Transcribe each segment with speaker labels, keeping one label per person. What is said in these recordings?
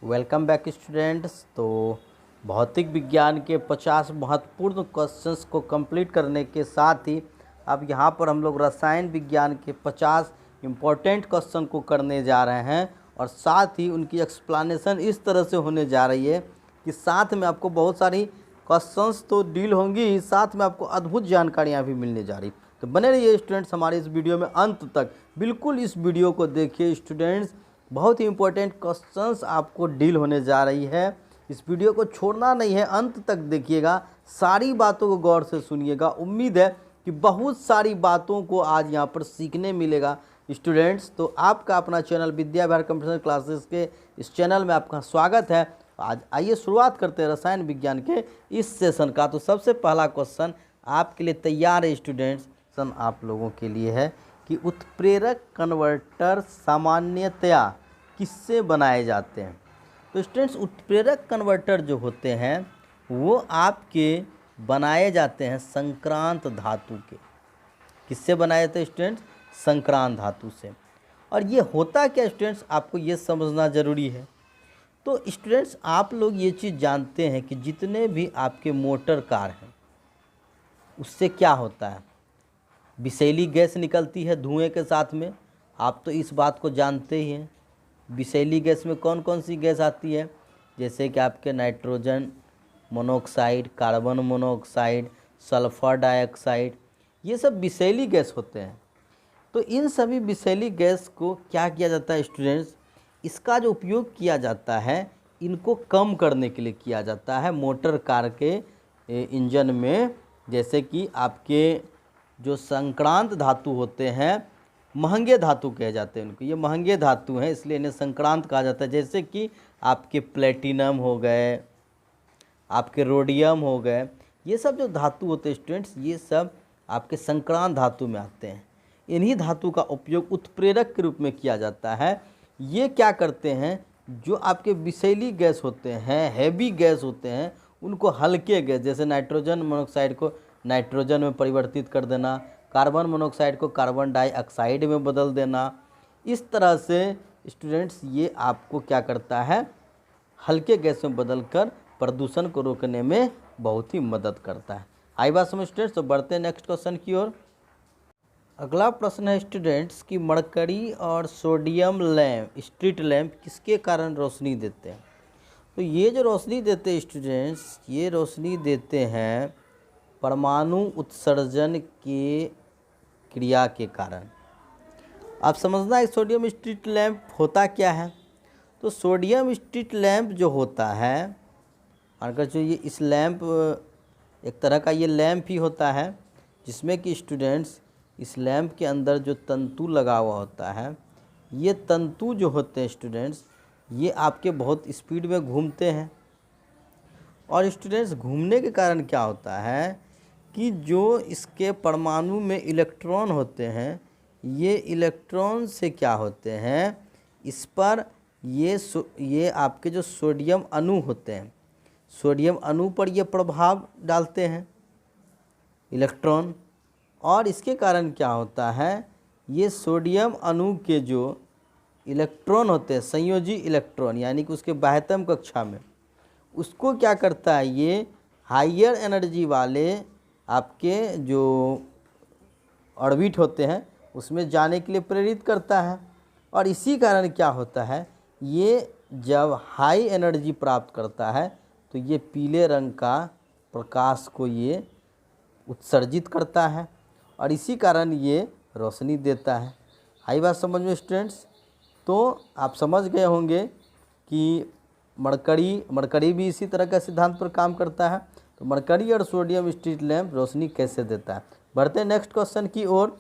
Speaker 1: Welcome back students. तो भौतिक विज्ञान के 50 महत्वपूर्ण क्वेश्चंस को कंप्लीट करने के साथ ही अब यहाँ पर हम लोग रसायन विज्ञान के 50 इम्पोर्टेंट क्वेश्चन को करने जा रहे हैं और साथ ही उनकी एक्सप्लेनेशन इस तरह से होने जा रही है कि साथ में आपको बहुत सारी क्वेश्चंस तो डील होंगी ही, साथ में आपको अद्भुत जानकारियाँ भी मिलने जा रही। तो बने रहिए स्टूडेंट्स हमारे इस वीडियो में अंत तक। बिल्कुल इस वीडियो को देखिए स्टूडेंट्स, बहुत ही इंपॉर्टेंट क्वेश्चंस आपको डील होने जा रही है। इस वीडियो को छोड़ना नहीं है, अंत तक देखिएगा, सारी बातों को गौर से सुनिएगा। उम्मीद है कि बहुत सारी बातों को आज यहाँ पर सीखने मिलेगा स्टूडेंट्स। तो आपका अपना channel Vidya Vihar computer classes के इस चैनल में आपका स्वागत है। आज आइए शुरुआत करते हैं रसायन विज्ञान के इस सेशन का। तो सबसे पहला क्वेश्चन आपके लिए तैयार है स्टूडेंट्स, आप लोगों के लिए है कि उत्प्रेरक कन्वर्टर सामान्यतया किससे बनाए जाते हैं। तो स्टूडेंट्स उत्प्रेरक कन्वर्टर जो होते हैं वो आपके बनाए जाते हैं संक्रांत धातु के। किससे बनाए जाते हैं स्टूडेंट्स? संक्रांत धातु से। और ये होता क्या स्टूडेंट्स, आपको ये समझना ज़रूरी है। तो स्टूडेंट्स आप लोग ये चीज़ जानते हैं कि जितने भी आपके मोटर कार हैं उससे क्या होता है, विषैली गैस निकलती है धुएं के साथ में। आप तो इस बात को जानते ही हैं। विषैली गैस में कौन कौन सी गैस आती है, जैसे कि आपके nitrogen monoxide, carbon monoxide, sulphur dioxide, ये सब विषैली गैस होते हैं। तो इन सभी विषैली गैस को क्या किया जाता है स्टूडेंट्स, इसका जो उपयोग किया जाता है इनको कम करने के लिए किया जाता है मोटर कार के इंजन में। जैसे कि आपके जो संक्रांत धातु होते हैं, महंगे धातु कहे जाते हैं उनको, ये महंगे धातु हैं इसलिए इन्हें संक्रांत कहा जाता है। जैसे कि आपके प्लेटिनम हो गए, आपके रोडियम हो गए, ये सब जो धातु होते हैं स्टूडेंट्स, ये सब आपके संक्रांत धातु में आते हैं। इन्हीं धातु का उपयोग उत्प्रेरक के रूप में किया जाता है। ये क्या करते हैं, जो आपके विषैली गैस होते हैं, हैवी गैस होते हैं, उनको हल्के गैस, जैसे नाइट्रोजन मोनोऑक्साइड को नाइट्रोजन में परिवर्तित कर देना, कार्बन मोनोऑक्साइड को कार्बन डाइऑक्साइड में बदल देना। इस तरह से स्टूडेंट्स ये आपको क्या करता है, हल्के गैस में बदलकर प्रदूषण को रोकने में बहुत ही मदद करता है। आई बात समझ स्टूडेंट्स। तो बढ़ते हैं नेक्स्ट क्वेश्चन की ओर। अगला प्रश्न है स्टूडेंट्स कि मरकरी और सोडियम लैंप, स्ट्रीट लैंप किसके कारण रोशनी देते हैं। तो ये जो रोशनी देते हैं स्टूडेंट्स, ये रोशनी देते हैं परमाणु उत्सर्जन के क्रिया के कारण। आप समझना है सोडियम स्ट्रीट लैंप होता क्या है। तो सोडियम स्ट्रीट लैंप जो होता है, अगर जो ये इस लैंप एक तरह का ये लैंप ही होता है, जिसमें कि स्टूडेंट्स इस लैंप के अंदर जो तंतु लगा हुआ होता है, ये तंतु जो होते हैं स्टूडेंट्स, ये आपके बहुत स्पीड में घूमते हैं। और स्टूडेंट्स घूमने के कारण क्या होता है कि जो इसके परमाणु में इलेक्ट्रॉन होते हैं, ये इलेक्ट्रॉन से क्या होते हैं, इस पर ये आपके जो सोडियम अणु होते हैं, सोडियम अणु पर ये प्रभाव डालते हैं इलेक्ट्रॉन। और इसके कारण क्या होता है, ये सोडियम अणु के जो इलेक्ट्रॉन होते हैं, संयोजी इलेक्ट्रॉन, यानी कि उसके बाह्यतम कक्षा में, उसको क्या करता है, ये हाइयर एनर्जी वाले आपके जो ऑर्बिट होते हैं उसमें जाने के लिए प्रेरित करता है। और इसी कारण क्या होता है, ये जब हाई एनर्जी प्राप्त करता है तो ये पीले रंग का प्रकाश को ये उत्सर्जित करता है और इसी कारण ये रोशनी देता है। आई बात समझ में स्टूडेंट्स। तो आप समझ गए होंगे कि मरकरी भी इसी तरह का सिद्धांत पर काम करता है। तो मरकरी और सोडियम स्ट्रीट लैंप रोशनी कैसे देता है। बढ़ते हैं नेक्स्ट क्वेश्चन की ओर।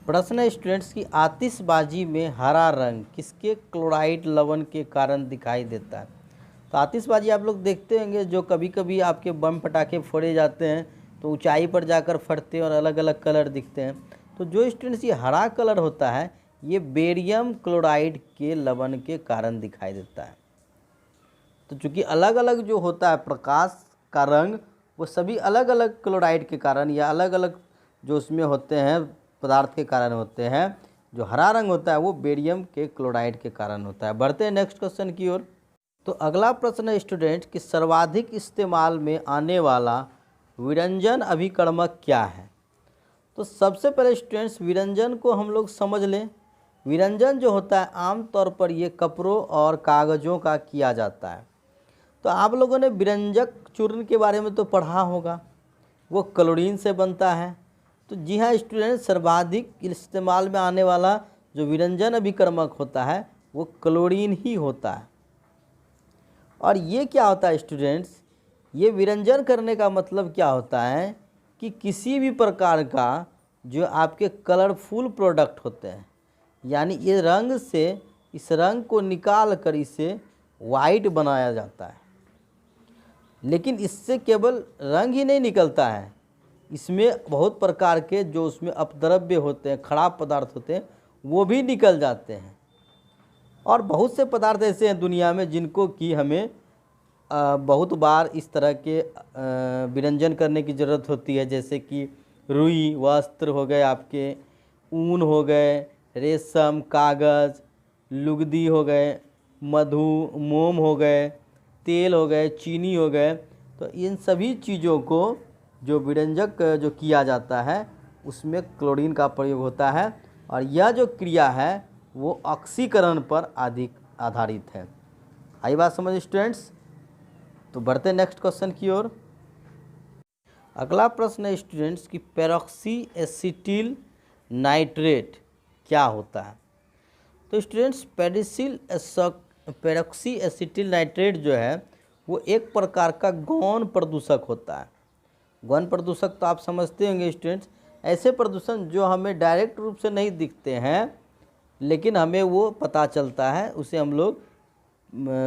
Speaker 1: प्रश्न है स्टूडेंट्स की आतिशबाजी में हरा रंग किसके क्लोराइड लवण के कारण दिखाई देता है। तो आतिशबाजी आप लोग देखते होंगे, जो कभी कभी आपके बम पटाखे फोड़े जाते हैं तो ऊंचाई पर जाकर फटते हैं और अलग अलग कलर दिखते हैं। तो जो स्टूडेंट्स ये हरा कलर होता है, ये बेरियम क्लोराइड के लवण के कारण दिखाई देता है। तो चूँकि अलग अलग जो होता है प्रकाश का रंग, वो सभी अलग अलग क्लोराइड के कारण या अलग अलग जो उसमें होते हैं पदार्थ के कारण होते हैं। जो हरा रंग होता है वो बेरियम के क्लोराइड के कारण होता है। बढ़ते हैं नेक्स्ट क्वेश्चन की ओर। तो अगला प्रश्न है स्टूडेंट कि सर्वाधिक इस्तेमाल में आने वाला विरंजन अभिकर्मक क्या है। तो सबसे पहले स्टूडेंट्स विरंजन को हम लोग समझ लें। विरंजन जो होता है आमतौर पर ये कपड़ों और कागज़ों का किया जाता है। तो आप लोगों ने विरंजक चूर्ण के बारे में तो पढ़ा होगा, वो क्लोरीन से बनता है। तो जी हाँ स्टूडेंट, सर्वाधिक इस्तेमाल में आने वाला जो विरंजन अभिकर्मक होता है वो क्लोरीन ही होता है। और ये क्या होता है स्टूडेंट्स, ये विरंजन करने का मतलब क्या होता है कि किसी भी प्रकार का जो आपके कलरफुल प्रोडक्ट होते हैं, यानी ये रंग से इस रंग को निकाल कर इसे वाइट बनाया जाता है। लेकिन इससे केवल रंग ही नहीं निकलता है, इसमें बहुत प्रकार के जो उसमें अपद्रव्य होते हैं, खराब पदार्थ होते हैं, वो भी निकल जाते हैं। और बहुत से पदार्थ ऐसे हैं दुनिया में जिनको कि हमें बहुत बार इस तरह के विरंजन करने की ज़रूरत होती है, जैसे कि रुई वस्त्र हो गए, आपके ऊन हो गए, रेशम, कागज़, लुगदी हो गए, मधु, मोम हो गए, तेल हो गए, चीनी हो गए। तो इन सभी चीज़ों को जो विरंजक जो किया जाता है उसमें क्लोरीन का प्रयोग होता है। और यह जो क्रिया है वो ऑक्सीकरण पर अधिक आधारित है। आई बात समझ स्टूडेंट्स। तो बढ़ते नेक्स्ट क्वेश्चन की ओर। अगला प्रश्न है स्टूडेंट्स कि पेरोक्सी एसिटिल नाइट्रेट क्या होता है। तो स्टूडेंट्स पेरोक्सी एसिटिल नाइट्रेट जो है वो एक प्रकार का गौण प्रदूषक होता है। गौण प्रदूषक तो आप समझते होंगे स्टूडेंट्स, ऐसे प्रदूषण जो हमें डायरेक्ट रूप से नहीं दिखते हैं लेकिन हमें वो पता चलता है, उसे हम लोग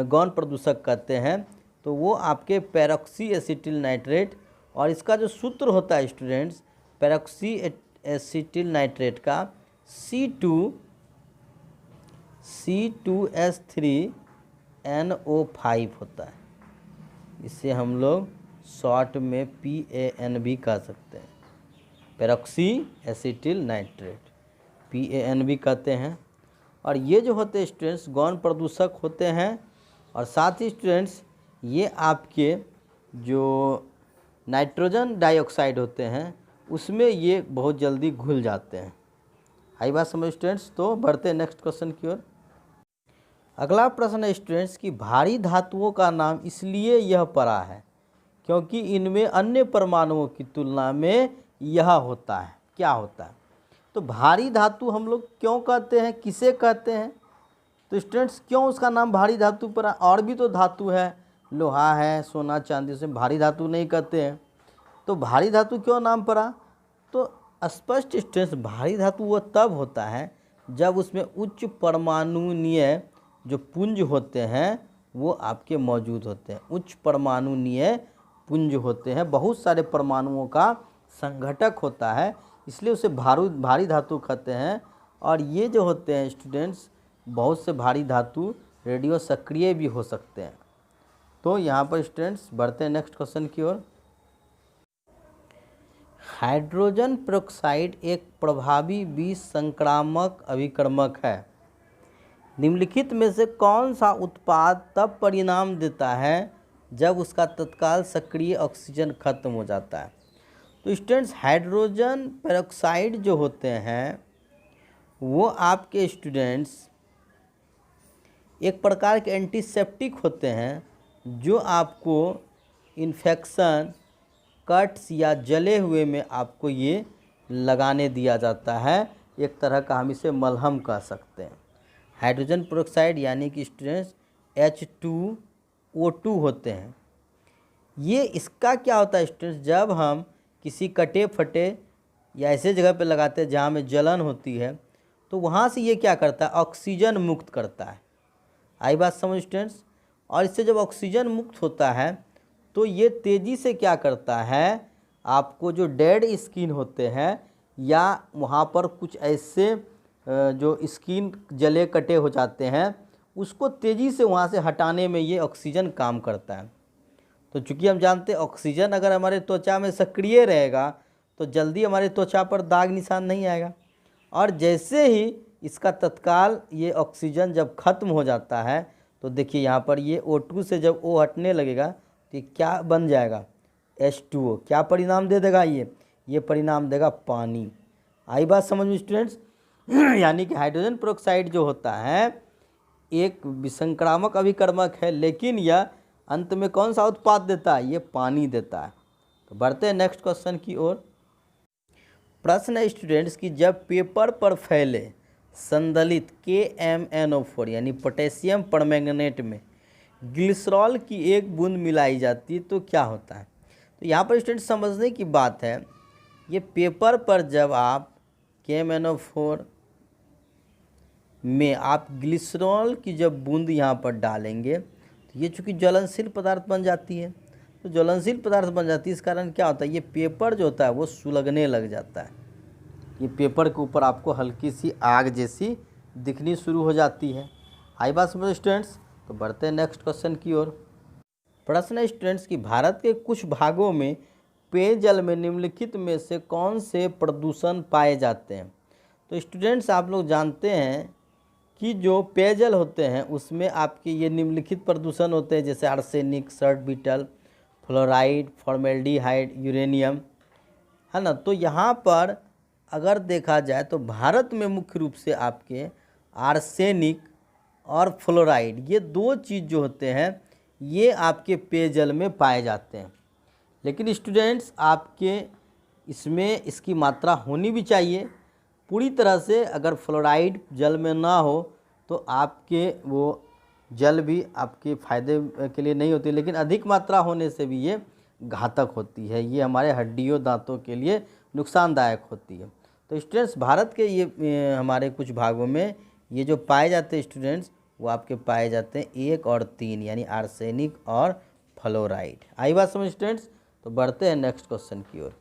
Speaker 1: गौण प्रदूषक कहते हैं। तो वो आपके पेरोक्सी एसिटिल नाइट्रेट, और इसका जो सूत्र होता है स्टूडेंट्स पेरोक्सी एसिटिल नाइट्रेट का C2H3NO5 होता है। इसे हम लोग शॉर्ट में PAN भी कह सकते हैं, पेरोक्सी एसिटिल नाइट्रेट, PAN भी कहते हैं। और ये जो होते हैं स्टूडेंट्स गौण प्रदूषक होते हैं, और साथ ही स्टूडेंट्स ये आपके जो नाइट्रोजन डाइऑक्साइड होते हैं उसमें ये बहुत जल्दी घुल जाते हैं। आई बात समझ स्टूडेंट्स। तो बढ़ते हैं नेक्स्ट क्वेश्चन की ओर। अगला प्रश्न है स्टूडेंट्स कि भारी धातुओं का नाम इसलिए यह पड़ा है क्योंकि इनमें अन्य परमाणुओं की तुलना में यह होता है। क्या होता है? तो भारी धातु हम लोग क्यों कहते हैं, किसे कहते हैं? तो स्टूडेंट्स क्यों उसका नाम भारी धातु पड़ा? और भी तो धातु है, लोहा है, सोना चांदी, से भारी धातु नहीं कहते हैं। तो भारी धातु क्यों नाम पड़ा? तो स्पष्ट स्टूडेंट्स भारी धातु वो तब होता है जब उसमें उच्च परमाणुनीय जो पुंज होते हैं वो आपके मौजूद होते हैं। उच्च परमाणुनीय पुंज होते हैं, बहुत सारे परमाणुओं का संघटक होता है, इसलिए उसे भारी धातु कहते हैं। और ये जो होते हैं स्टूडेंट्स बहुत से भारी धातु रेडियो सक्रिय भी हो सकते हैं। तो यहाँ पर स्टूडेंट्स बढ़ते हैं नेक्स्ट क्वेश्चन की ओर। हाइड्रोजन पेरोक्साइड एक प्रभावी विसंक्रामक अभिकर्मक है। निम्नलिखित में से कौन सा उत्पाद तब परिणाम देता है जब उसका तत्काल सक्रिय ऑक्सीजन खत्म हो जाता है? तो स्टूडेंट्स हाइड्रोजन पेरोक्साइड जो होते हैं वो आपके स्टूडेंट्स एक प्रकार के एंटीसेप्टिक होते हैं जो आपको इन्फेक्शन, कट्स या जले हुए में आपको ये लगाने दिया जाता है। एक तरह का हम इसे मलहम कह सकते हैं। हाइड्रोजन पेरोक्साइड यानी कि स्टूडेंट्स H2O2 होते हैं। ये इसका क्या होता है स्टूडेंट्स, जब हम किसी कटे फटे या ऐसे जगह पे लगाते हैं जहाँ में जलन होती है तो वहाँ से ये क्या करता है, ऑक्सीजन मुक्त करता है। आई बात समझ स्टूडेंट्स। और इससे जब ऑक्सीजन मुक्त होता है तो ये तेज़ी से क्या करता है, आपको जो डेड स्किन होते हैं या वहाँ पर कुछ ऐसे जो स्किन जले कटे हो जाते हैं उसको तेज़ी से वहाँ से हटाने में ये ऑक्सीजन काम करता है। तो चूँकि हम जानते हैं ऑक्सीजन अगर हमारे त्वचा में सक्रिय रहेगा तो जल्दी हमारे त्वचा पर दाग निशान नहीं आएगा, और जैसे ही इसका तत्काल ये ऑक्सीजन जब खत्म हो जाता है तो देखिए यहाँ पर ये O2 से जब O हटने लगेगा तो ये क्या बन जाएगा, H2O। क्या परिणाम दे देगा ये परिणाम देगा पानी। आई बात समझ में स्टूडेंट्स? यानी कि हाइड्रोजन पेरोक्साइड जो होता है एक विसंक्रामक अभिकर्मक है, लेकिन यह अंत में कौन सा उत्पाद देता है, ये पानी देता है। तो बढ़ते हैं नेक्स्ट क्वेश्चन की ओर। प्रश्न है स्टूडेंट्स कि जब पेपर पर फैले संदलित KMnO4 यानी पोटेशियम परमैंगनेट में ग्लिसरॉल की एक बूंद मिलाई जाती है तो क्या होता है। तो यहाँ पर स्टूडेंट्स समझने की बात है, ये पेपर पर जब आप KMnO4 में आप ग्लिसरॉल की जब बूंद यहाँ पर डालेंगे तो ये चूँकि ज्वलनशील पदार्थ बन जाती है, तो ज्वलनशील पदार्थ बन जाती है, इस कारण क्या होता है, ये पेपर जो होता है वो सुलगने लग जाता है। ये पेपर के ऊपर आपको हल्की सी आग जैसी दिखनी शुरू हो जाती है। आई बात समझ स्टूडेंट्स? तो बढ़ते हैं नेक्स्ट क्वेश्चन की ओर। प्रश्न है स्टूडेंट्स कि भारत के कुछ भागों में पेयजल में निम्नलिखित में से कौन से प्रदूषण पाए जाते हैं। तो स्टूडेंट्स आप लोग जानते हैं कि जो पेयजल होते हैं उसमें आपके ये निम्नलिखित प्रदूषण होते हैं, जैसे arsenic, sulphur, fluoride, formaldehyde, uranium, है ना। तो यहाँ पर अगर देखा जाए तो भारत में मुख्य रूप से आपके आर्सेनिक और फ्लोराइड ये दो चीज़ जो होते हैं ये आपके पेयजल में पाए जाते हैं। लेकिन स्टूडेंट्स आपके इसमें इसकी मात्रा होनी भी चाहिए पूरी तरह से। अगर फ्लोराइड जल में ना हो तो आपके वो जल भी आपके फ़ायदे के लिए नहीं होती, लेकिन अधिक मात्रा होने से भी ये घातक होती है, ये हमारे हड्डियों दांतों के लिए नुकसानदायक होती है। तो स्टूडेंट्स भारत के ये हमारे कुछ भागों में ये जो पाए जाते हैं स्टूडेंट्स वो आपके पाए जाते हैं 1 और 3 यानी आर्सेनिक और फ्लोराइड। आई बात समझ स्टूडेंट्स? तो बढ़ते हैं नेक्स्ट क्वेश्चन की ओर।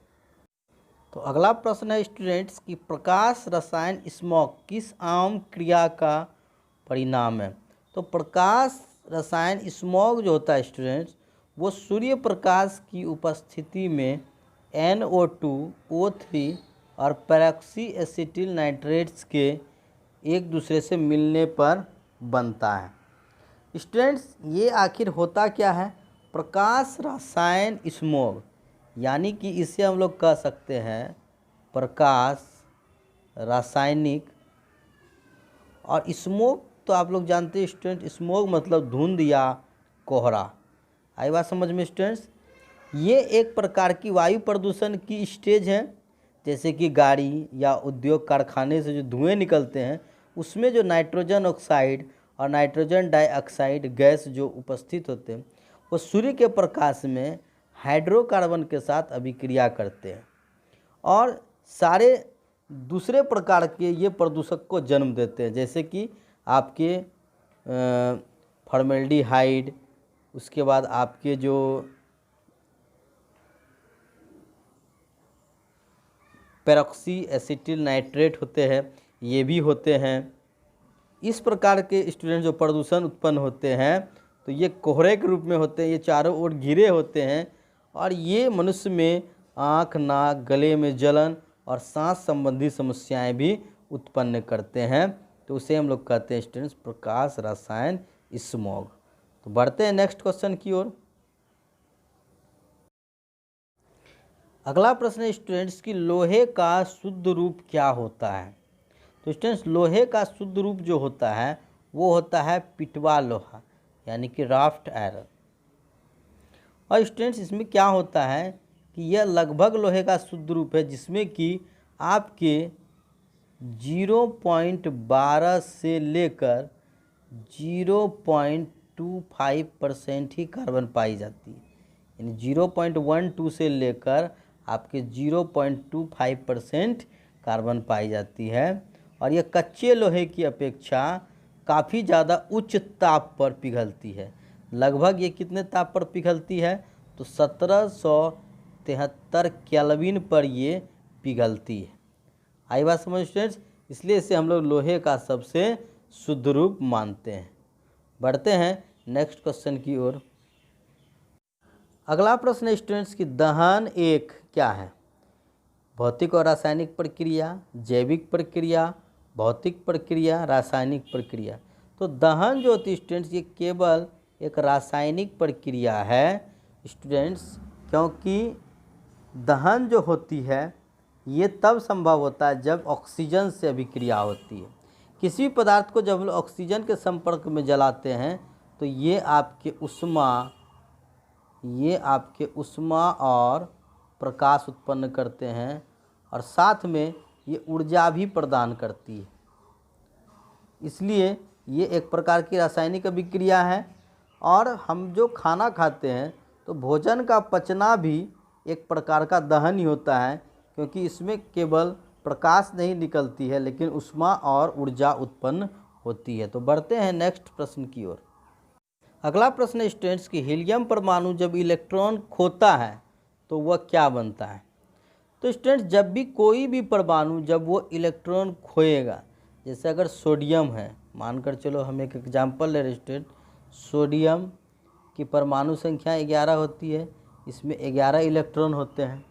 Speaker 1: तो अगला प्रश्न है स्टूडेंट्स कि प्रकाश रसायन स्मॉग किस आम क्रिया का परिणाम है। तो प्रकाश रसायन स्मॉग जो होता है स्टूडेंट्स वो सूर्य प्रकाश की उपस्थिति में NO2, O3 और पेरोक्सी एसिटिल नाइट्रेट्स के एक दूसरे से मिलने पर बनता है। स्टूडेंट्स ये आखिर होता क्या है, प्रकाश रसायन स्मॉग, यानी कि इसे हम लोग कह सकते हैं प्रकाश रासायनिक। और स्मोक तो आप लोग जानते हैं स्टूडेंट, स्मोक मतलब धुंध या कोहरा। आई बात समझ में स्टूडेंट्स? ये एक प्रकार की वायु प्रदूषण की स्टेज है, जैसे कि गाड़ी या उद्योग कारखाने से जो धुएं निकलते हैं उसमें जो नाइट्रोजन ऑक्साइड और नाइट्रोजन डाइऑक्साइड गैस जो उपस्थित होते हैं वो सूर्य के प्रकाश में हाइड्रोकार्बन के साथ अभिक्रिया करते हैं और सारे दूसरे प्रकार के ये प्रदूषक को जन्म देते हैं, जैसे कि आपके फॉर्मेल्डिहाइड, उसके बाद आपके जो पेरोक्सी एसिटिल नाइट्रेट होते हैं ये भी होते हैं। इस प्रकार के स्टूडेंट जो प्रदूषण उत्पन्न होते हैं तो ये कोहरे के रूप में होते हैं, ये चारों ओर घिरे होते हैं और ये मनुष्य में आँख, नाक, गले में जलन और सांस संबंधी समस्याएं भी उत्पन्न करते हैं। तो उसे हम लोग कहते हैं स्टूडेंट्स प्रकाश रसायन स्मॉग। तो बढ़ते हैं नेक्स्ट क्वेश्चन की ओर। अगला प्रश्न है स्टूडेंट्स कि लोहे का शुद्ध रूप क्या होता है। तो स्टूडेंट्स लोहे का शुद्ध रूप जो होता है वो होता है पिटवा लोहा यानी कि राफ्ट आयरन। और स्टूडेंट्स इसमें क्या होता है कि यह लगभग लोहे का शुद्ध रूप है जिसमें कि आपके 0.12 से लेकर 0.25% ही कार्बन पाई जाती है, यानी 0.12 से लेकर आपके 0.25% कार्बन पाई जाती है। और यह कच्चे लोहे की अपेक्षा काफ़ी ज़्यादा उच्च ताप पर पिघलती है। लगभग ये कितने ताप पर पिघलती है, तो 1773 केल्विन पर ये पिघलती है। आई बात समझ स्टूडेंट्स? इसलिए इसे हम लोग लोहे का सबसे शुद्ध रूप मानते हैं। बढ़ते हैं नेक्स्ट क्वेश्चन की ओर। अगला प्रश्न है स्टूडेंट्स कि दहन एक क्या है, भौतिक और रासायनिक प्रक्रिया, जैविक प्रक्रिया, भौतिक प्रक्रिया, रासायनिक प्रक्रिया। तो दहन जो होती है स्टूडेंट्स, ये केवल एक रासायनिक प्रक्रिया है स्टूडेंट्स, क्योंकि दहन जो होती है ये तब संभव होता है जब ऑक्सीजन से अभिक्रिया होती है। किसी भी पदार्थ को जब हम ऑक्सीजन के संपर्क में जलाते हैं तो ये आपके उष्मा और प्रकाश उत्पन्न करते हैं, और साथ में ये ऊर्जा भी प्रदान करती है। इसलिए ये एक प्रकार की रासायनिक अभिक्रिया है। और हम जो खाना खाते हैं तो भोजन का पचना भी एक प्रकार का दहन ही होता है, क्योंकि इसमें केवल प्रकाश नहीं निकलती है लेकिन उष्मा और ऊर्जा उत्पन्न होती है। तो बढ़ते हैं नेक्स्ट प्रश्न की ओर। अगला प्रश्न है स्टूडेंट्स कि हीलियम परमाणु जब इलेक्ट्रॉन खोता है तो वह क्या बनता है। तो स्टूडेंट्स, जब भी कोई भी परमाणु जब वो इलेक्ट्रॉन खोएगा, जैसे अगर सोडियम है, मानकर चलो हम एक एग्जांपल ले रहे स्टूडेंट, सोडियम की परमाणु संख्या 11 होती है, इसमें 11 इलेक्ट्रॉन होते हैं।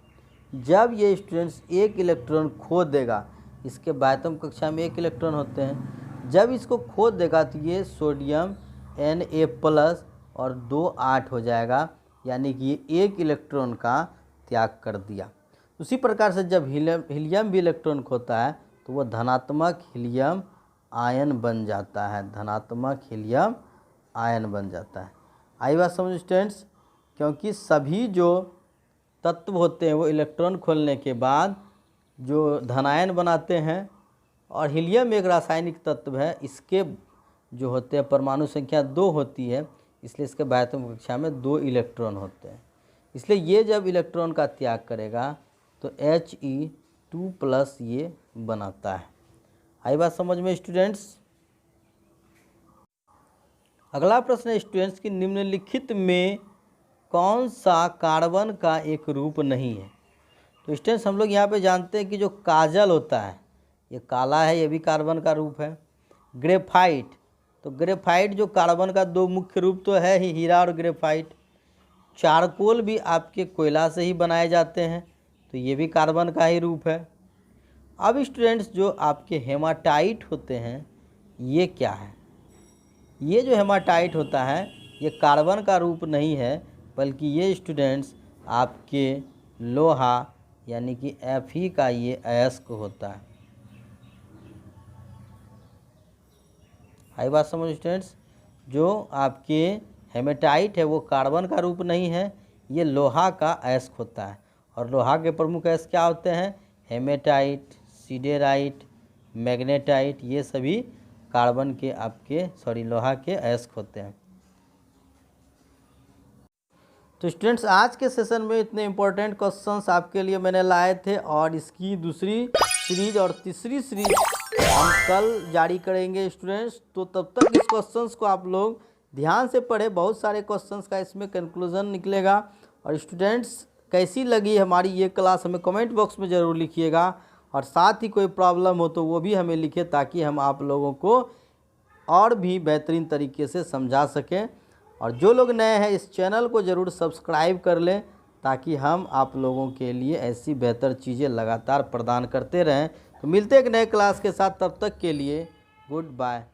Speaker 1: जब ये स्टूडेंट्स एक इलेक्ट्रॉन खो देगा, इसके बायतम कक्षा में 1 इलेक्ट्रॉन होते हैं, जब इसको खो देगा तो ये सोडियम Na+ और 2 8 हो जाएगा, यानी कि ये 1 इलेक्ट्रॉन का त्याग कर दिया। उसी प्रकार से जब हीलियम भी इलेक्ट्रॉन खोता है तो वह धनात्मक हीलियम आयन बन जाता है, धनात्मक हीलियम आयन बन जाता है। आई बात समझ स्टूडेंट्स, क्योंकि सभी जो तत्व होते हैं वो इलेक्ट्रॉन खोलने के बाद जो धनायन बनाते हैं, और हीलियम एक रासायनिक तत्व है, इसके जो होते हैं परमाणु संख्या 2 होती है, इसलिए इसके बायतम कक्षा में 2 इलेक्ट्रॉन होते हैं। इसलिए ये जब इलेक्ट्रॉन का त्याग करेगा तो He2+ ये बनाता है। आई बात समझ में स्टूडेंट्स। अगला प्रश्न है स्टूडेंट्स कि निम्नलिखित में कौन सा कार्बन का एक रूप नहीं है। तो स्टूडेंट्स, हम लोग यहाँ पे जानते हैं कि जो काजल होता है ये काला है, ये भी कार्बन का रूप है। ग्रेफाइट, तो ग्रेफाइट जो कार्बन का 2 मुख्य रूप तो है ही, हीरा और ग्रेफाइट। चारकोल भी आपके कोयला से ही बनाए जाते हैं, तो ये भी कार्बन का ही रूप है। अब स्टूडेंट्स, जो आपके हेमाटाइट होते हैं ये क्या है। ये जो हेमाटाइट होता है ये कार्बन का रूप नहीं है, बल्कि ये स्टूडेंट्स आपके लोहा यानी कि Fe का ये अयस्क होता है। हाई बात समझ स्टूडेंट्स, जो आपके हेमेटाइट है वो कार्बन का रूप नहीं है, ये लोहा का अयस्क होता है। और लोहा के प्रमुख अयस्क क्या होते हैं, हेमेटाइट, सिडेराइट, मैग्नेटाइट, ये सभी कार्बन के आपके लोहा के अयस्क होते हैं। तो स्टूडेंट्स, आज के सेशन में इतने इम्पोर्टेंट क्वेश्चंस आपके लिए मैंने लाए थे, और इसकी दूसरी सीरीज और तीसरी सीरीज हम कल जारी करेंगे स्टूडेंट्स। तो तब तक इस क्वेश्चंस को आप लोग ध्यान से पढ़ें, बहुत सारे क्वेश्चंस का इसमें कंक्लूजन निकलेगा। और स्टूडेंट्स, कैसी लगी हमारी ये क्लास हमें कमेंट बॉक्स में ज़रूर लिखिएगा, और साथ ही कोई प्रॉब्लम हो तो वो भी हमें लिखे, ताकि हम आप लोगों को और भी बेहतरीन तरीके से समझा सकें। और जो लोग नए हैं इस चैनल को ज़रूर सब्सक्राइब कर लें, ताकि हम आप लोगों के लिए ऐसी बेहतर चीज़ें लगातार प्रदान करते रहें। तो मिलते हैं एक नए क्लास के साथ, तब तक के लिए गुड बाय।